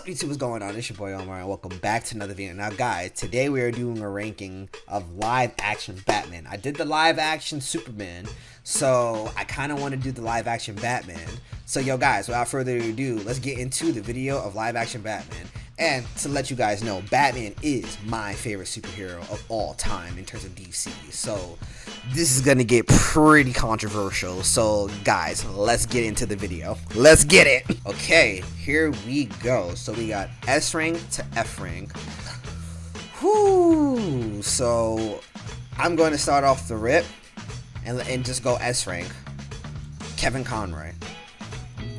YouTube, what's going on? It's your boy Omar and welcome back to another video. Now guys, today we are doing a ranking of live action Batman. I did the live action Superman, so I kind of want to do the live action Batman. So yo guys, without further ado, let's get into the video of live action Batman. And to let you guys know, Batman is my favorite superhero of all time in terms of DC. So this is gonna get pretty controversial. So guys, let's get into the video. Let's get it. Okay, here we go. So we got S rank to F rank. Whoo! So I'm going to start off the rip and just go S rank. Kevin Conroy.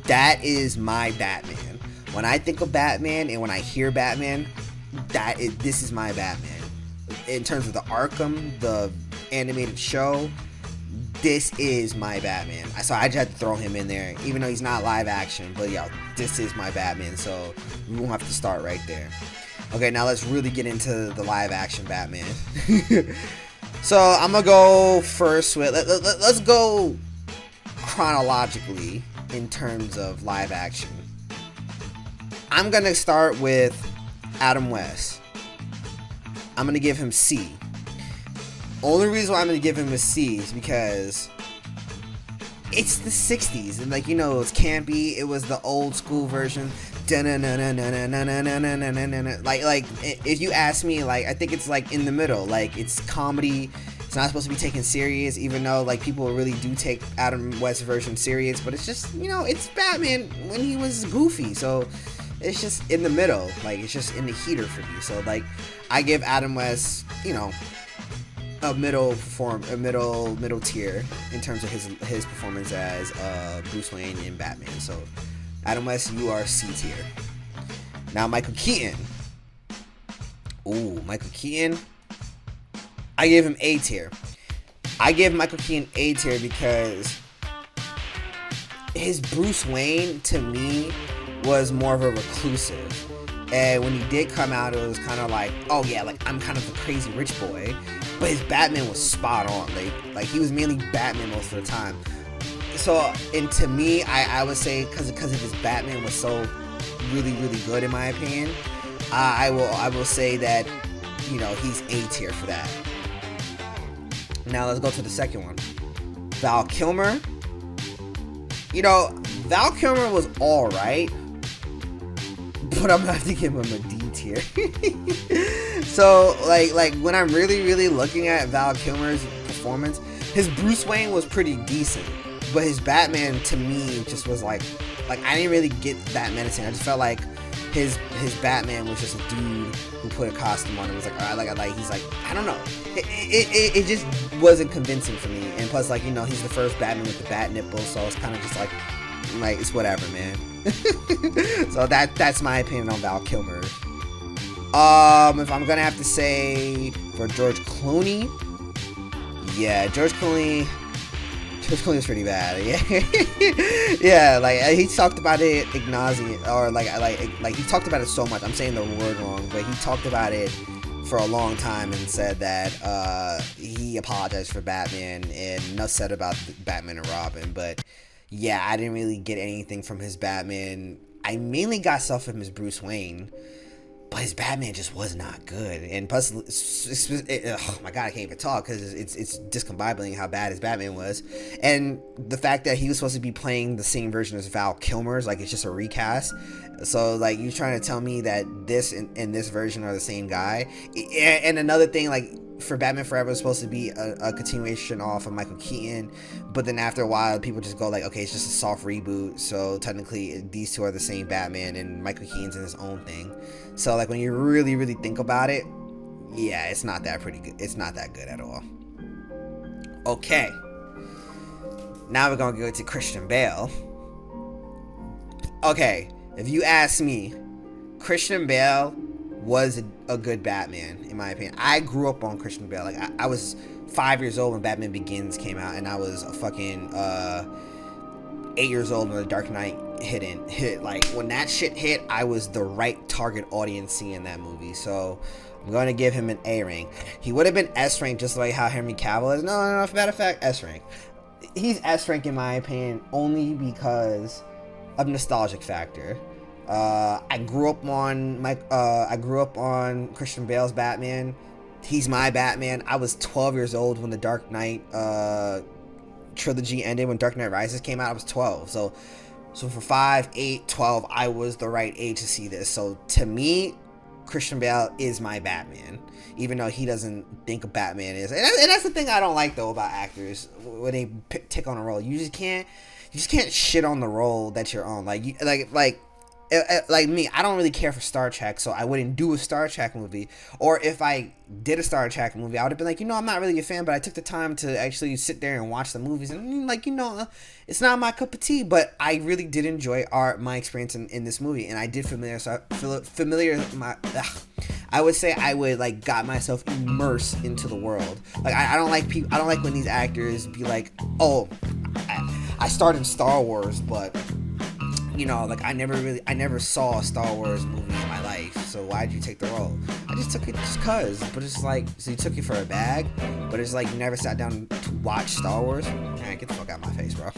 That is my Batman. When I think of Batman and when I hear Batman, this is my Batman. In terms of the Arkham, the animated show, this is my Batman. So I just had to throw him in there, even though he's not live action. But yeah, this is my Batman. So we won't have to start right there. Okay, now let's really get into the live action Batman. So I'm gonna go first with let's go chronologically in terms of live action. I'm gonna start with Adam West. I'm gonna give him C. Only reason why I'm gonna give him a C is because it's the 60s and like, you know, it's campy. It was the old school version. Like if you ask me, like I think it's like in the middle. Like it's comedy. It's not supposed to be taken serious, even though like people really do take Adam West's version serious. But it's just, you know, it's Batman when he was goofy. So it's just in the middle, like it's just in the heater for me. So like I give Adam West, you know, a middle tier in terms of his performance as Bruce Wayne in Batman. So Adam West, you are C tier. Now Michael Keaton. Ooh, Michael Keaton. I give him A tier. I give Michael Keaton A tier because his Bruce Wayne to me was more of a reclusive, and when he did come out, it was kind of like, oh yeah, like I'm kind of the crazy rich boy, but his Batman was spot on. Like he was mainly Batman most of the time. So, and to me, I would say because of his Batman was so really good in my opinion, I will say that, you know, he's A tier for that. Now let's go to the second one. Val Kilmer. You know, Val Kilmer was alright, but I'm gonna have to give him a D tier. So like when I'm really looking at Val Kilmer's performance, his Bruce Wayne was pretty decent, but his Batman to me just was like I didn't really get that menacing. I just felt like his Batman was just a dude who put a costume on and was like, all right, like he's like, I don't know. It just wasn't convincing for me. And plus, like, you know, he's the first Batman with the bat nipple, so it's kind of just like it's whatever, man. So that's my opinion on Val Kilmer. If I'm gonna have to say for George Clooney, yeah, George Clooney was pretty bad. Yeah, yeah. Like he talked about it ignazi, or like he talked about it so much. I'm saying the word wrong, but he talked about it for a long time and said that he apologized for Batman and enough said about Batman and Robin. But yeah, I didn't really get anything from his Batman. I mainly got stuff from his Bruce Wayne, but his Batman just was not good. And plus, oh my god, I can't even talk because it's discombobulating how bad his Batman was. And the fact that he was supposed to be playing the same version as Val Kilmer's, like it's just a recast. So like you're trying to tell me that this and this version are the same guy. And another thing, like for Batman Forever was supposed to be a continuation off of Michael Keaton, but then after a while people just go like, okay, it's just a soft reboot, so technically these two are the same Batman and Michael Keaton's in his own thing. So like when you really think about it, yeah, it's not that pretty good. It's not that good at all. Okay, now we're gonna go to Christian Bale. Okay, if you ask me, Christian Bale was a good Batman in my opinion. I grew up on Christian Bale. Like I was 5 years old when Batman Begins came out, and I was a fucking 8 years old when The Dark Knight hit. Like when that shit hit, I was the right target audience seeing that movie. So I'm going to give him an A rank. He would have been S rank just like how Henry Cavill is. No, as a matter of fact, S rank. He's S rank in my opinion only because of nostalgic factor. I grew up on Christian Bale's Batman. He's my Batman. I was 12 years old when the Dark Knight trilogy ended. When Dark Knight Rises came out, I was 12. So for 5, 8, 12, I was the right age to see this. So to me, Christian Bale is my Batman, even though he doesn't think a Batman is. And that's the thing I don't like though about actors when they take on a role. You just can't shit on the role that you're on. Like me, I don't really care for Star Trek, so I wouldn't do a Star Trek movie. Or if I did a Star Trek movie, I would have been like, I'm not really a fan, but I took the time to actually sit there and watch the movies, and it's not my cup of tea. But I really did enjoy my experience in this movie, and I did I would say I would got myself immersed into the world. Like I don't like people. I don't like when these actors be like, oh, I started Star Wars, but I never saw a Star Wars movie in my life, so why'd you take the role? I just took it just cause, but it's so you took it for a bag, but it's you never sat down to watch Star Wars? Man, get the fuck out of my face, bro.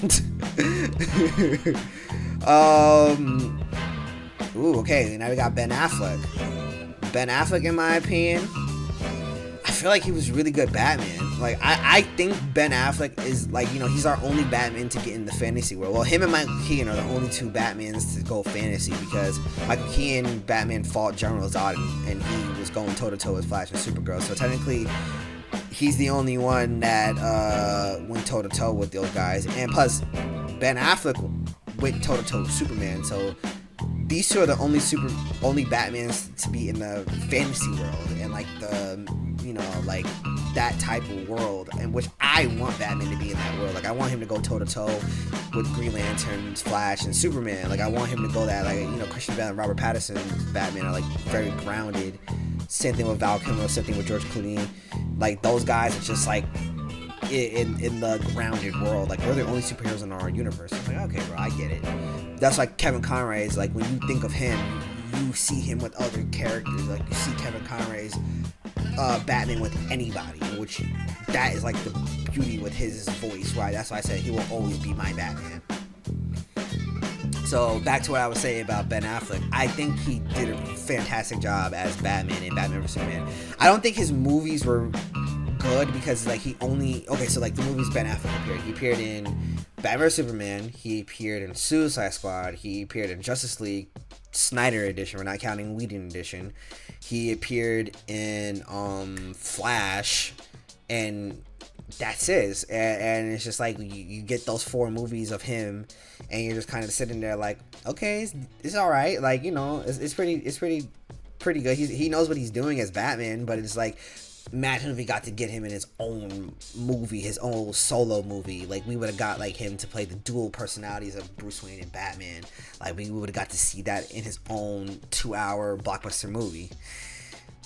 Okay, now we got Ben Affleck. Ben Affleck, in my opinion, I feel like he was really good Batman. I think Ben Affleck is he's our only Batman to get in the fantasy world. Well, him and Michael Keaton are the only two Batmans to go fantasy, because Michael Keaton, Batman fought General Zod, and he was going toe to toe with Flash and Supergirl. So technically, he's the only one that went toe to toe with those guys. And plus, Ben Affleck went toe to toe with Superman. So these two are the only Batmans to be in the fantasy world, and that type of world, and which I want Batman to be in that world. I want him to go toe to toe with Green Lantern, Flash, and Superman. I want him to go that Christian Bale and Robert Pattinson's Batman are very grounded. Same thing with Val Kilmer, same thing with George Clooney. Those guys are just in the grounded world. We're the only superheroes in our universe. It's okay, bro, I get it. That's Kevin Conroy is when you think of him, you see him with other characters. You see Kevin Conroy's Batman with anybody, which that is the beauty with his voice, right? That's why I said he will always be my Batman. So back to what I was saying about Ben Affleck, I think he did a fantastic job as Batman in Batman vs Superman. I don't think his movies were good because the movies Ben Affleck appeared. He appeared in Batman vs Superman. He appeared in Suicide Squad. He appeared in Justice League Snyder edition. We're not counting Whedon edition. He appeared in Flash, and that's it. And it's just you get those 4 movies of him, and you're just kind of sitting there okay, it's all right. It's pretty good. He knows what he's doing as Batman, but it's imagine if we got to get him in his own movie, his own solo movie. We would have got him to play the dual personalities of Bruce Wayne and Batman. We would have got to see that in his own 2-hour blockbuster movie.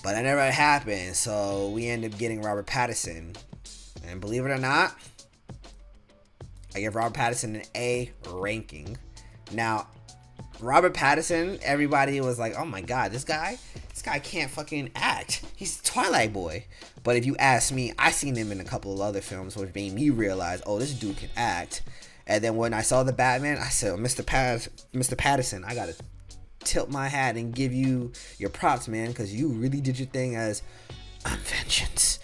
But that never happened, so we ended up getting Robert Pattinson. And believe it or not, I give Robert Pattinson an A ranking. Now, Robert Pattinson, everybody was oh my god, this guy can't fucking act. He's Twilight Boy. But if you ask me, I seen him in a couple of other films, which made me realize, oh, this dude can act. And then when I saw the Batman, I said, Mr. Pattinson, I gotta tilt my hat and give you your props, man, because you really did your thing as I'm vengeance.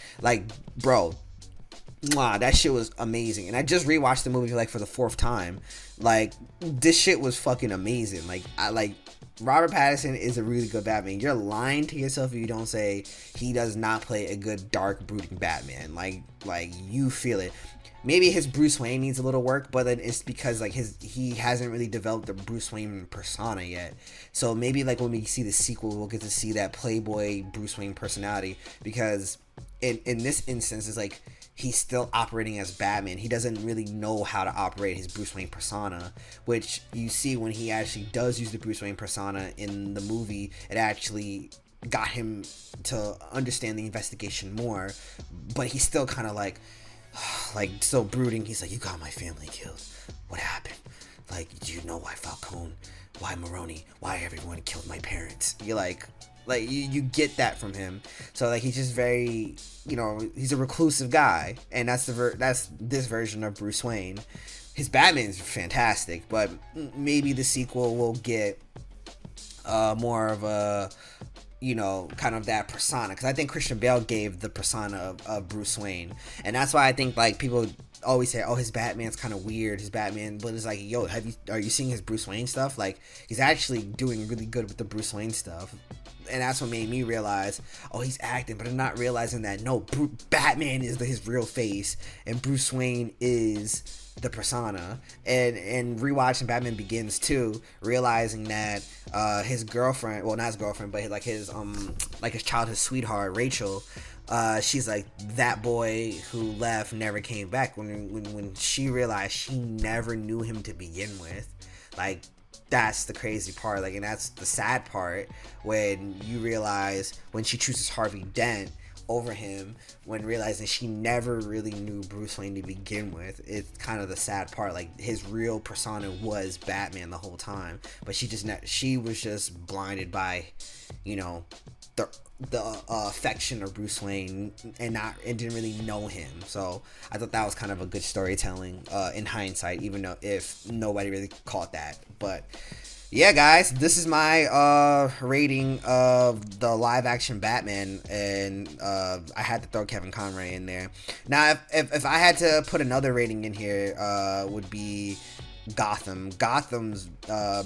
Bro, that shit was amazing. And I just rewatched the movie for the 4th time. This shit was fucking amazing. Robert Pattinson is a really good Batman. You're lying to yourself if you don't say he does not play a good, dark, brooding Batman. You feel it. Maybe his Bruce Wayne needs a little work, but then it's because he hasn't really developed the Bruce Wayne persona yet. So maybe when we see the sequel, we'll get to see that Playboy Bruce Wayne personality, because in this instance, it's he's still operating as Batman. He doesn't really know how to operate his Bruce Wayne persona, which you see when he actually does use the Bruce Wayne persona in the movie. It actually got him to understand the investigation more, but he's still kind of still brooding. He's you got my family killed. What happened? Do you know why Falcone, why Maroni, why everyone killed my parents? You're you get that from him. So he's just very, he's a reclusive guy, and that's this version of Bruce Wayne. His Batman's fantastic, but maybe the sequel will get more of a, kind of that persona, because I think Christian Bale gave the persona of Bruce Wayne, and that's why I think like people always say, oh, his Batman's kind of weird, his Batman, but it's like, yo, are you seeing his Bruce Wayne stuff? Like, he's actually doing really good with the Bruce Wayne stuff. And that's what made me realize, oh, he's acting, but I'm not realizing that no, Batman is his real face, and Bruce Wayne is the persona. And rewatching Batman Begins too, realizing that his girlfriend, well, not his girlfriend, but like his childhood sweetheart Rachel, she's like, that boy who left never came back. When she realized she never knew him to begin with, like, that's the crazy part. Like, and that's the sad part, when you realize when she chooses Harvey Dent over him, when realizing she never really knew Bruce Wayne to begin with. It's kind of the sad part. Like, his real persona was Batman the whole time, but she was just blinded by, the affection of Bruce Wayne, and didn't really know him. So I thought that was kind of a good storytelling in hindsight, even though if nobody really caught that. But yeah, guys, this is my rating of the live action Batman, and I had to throw Kevin Conroy in there. Now, if I had to put another rating in here, would be Gotham's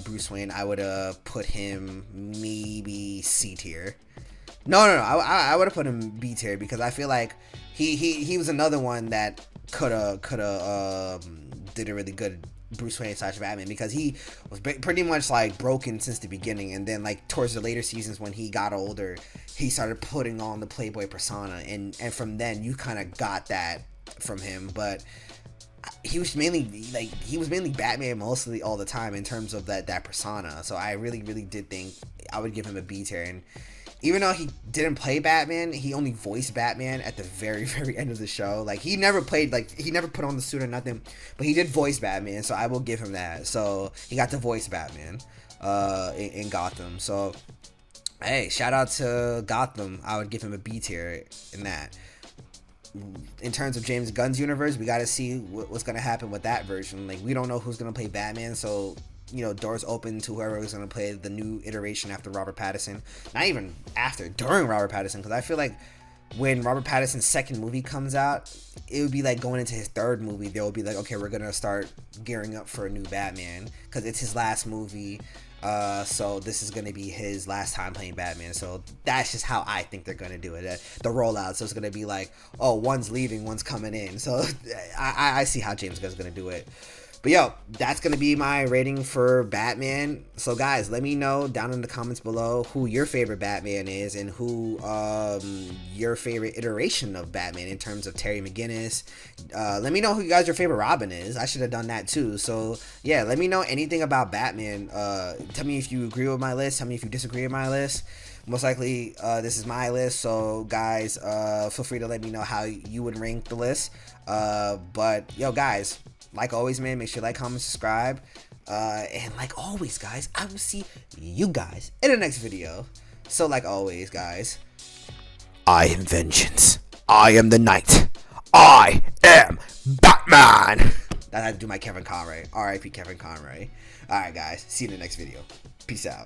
Bruce Wayne. I would put him maybe C tier. No. I would have put him B tier, because I feel like he was another one that could have did a really good Bruce Wayne / Batman, because he was pretty much like broken since the beginning, and then like towards the later seasons when he got older, he started putting on the Playboy persona, and from then you kind of got that from him. But he was mainly Batman mostly all the time in terms of that persona. So I really did think I would give him a B tier. And even though he didn't play Batman, he only voiced Batman at the very end of the show. Like, he never played, like, he never put on the suit or nothing, but he did voice Batman, so I will give him that. So he got to voice Batman in Gotham. So hey, shout out to Gotham. I would give him a B tier in that. In terms of James Gunn's universe, we got to see what's going to happen with that version. Like, we don't know who's going to play Batman, so doors open to whoever is going to play the new iteration after Robert Pattinson. Not even after, during Robert Pattinson, because I feel like when Robert Pattinson's second movie comes out, it would be like going into his third movie. They'll be like, okay, we're going to start gearing up for a new Batman, because it's his last movie. So this is going to be his last time playing Batman. So that's just how I think they're going to do it. The rollout. So it's going to be like, oh, one's leaving, one's coming in. So I see how James Gunn's going to do it. But yo, that's going to be my rating for Batman. So guys, let me know down in the comments below who your favorite Batman is, and who your favorite iteration of Batman in terms of Terry McGinnis. Let me know who you guys your favorite Robin is. I should have done that too. So yeah, let me know anything about Batman. Tell me if you agree with my list. Tell me if you disagree with my list. Most likely, this is my list. So guys, feel free to let me know how you would rank the list. But yo, guys, like always, man, make sure you like, comment, subscribe. And like always, guys, I will see you guys in the next video. So like always, guys, I am vengeance. I am the night. I am Batman. That had to do my Kevin Conroy. R.I.P. Kevin Conroy. Alright, guys, see you in the next video. Peace out.